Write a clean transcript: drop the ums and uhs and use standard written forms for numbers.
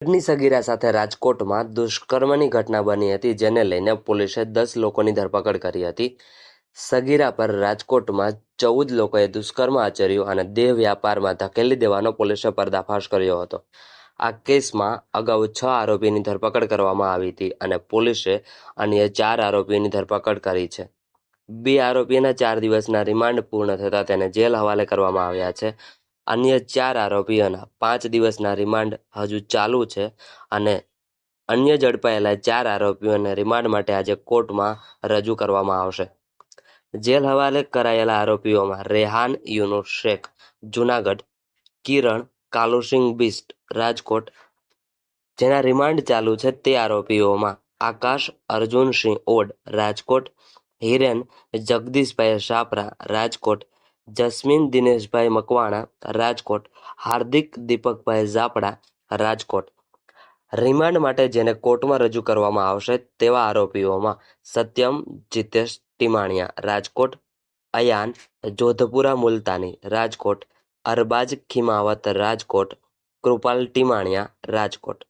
ની સગીરા સાથે રાજકોટમાં દુષ્કર્મની ઘટના બની હતી, જેને લઈને પોલીસે 10 લોકોની ધરપકડ કરી હતી. સગીરા પર રાજકોટમાં 14 લોકોએ દુષ્કર્મ આચર્યું અને દેહ વ્યાપારમાં ધકેલી દેવાનો પોલીસે પર્દાફાશ કર્યો હતો. આ કેસમાં અગાઉ 6 આરોપીની ધરપકડ કરવામાં આવી હતી અને પોલીસે અન્ય 4 આરોપીની ધરપકડ કરી છે. 2 આરોપીના 4 દિવસના રિમાન્ડ પૂર્ણ થતાં તેને જેલ હવાલે કરવામાં આવ્યા છે. અન્ય 4 આરોપીઓના 5 દિવસના રિમાન્ડ હજુ ચાલુ છે અને અન્ય ઝડપાયેલા 4 આરોપીઓને રિમાન્ડ માટે આજે કોર્ટમાં રજૂ કરવામાં આવશે. જેલ હવાલે કરાયેલા આરોપીઓમાં રેહાન યુનુસ શેખ જૂનાગઢ, કિરણ કાલુસિંહ બિષ્ટ રાજકોટ, જેના રિમાન્ડ ચાલુ છે તે આરોપીઓમાં આકાશ અર્જુનસિંહ ઓડ રાજકોટ, હિરેન જગદીશભાઈ છાપરા રાજકોટ, જસ્મીન દિનેશભાઈ મકવાણા રાજકોટ, હાર્દિક દીપકભાઈ ઝાપડા રાજકોટ. રિમાન્ડ માટે જેને કોર્ટમાં રજૂ કરવામાં આવશે તેવા આરોપીઓમાં સત્યમ જીતેશ ટીમાણિયા રાજકોટ, અયાન જોધપુરા મુલતાની રાજકોટ, અરબાજ ખીમાવત રાજકોટ, કૃપાલ ટીમાણિયા રાજકોટ.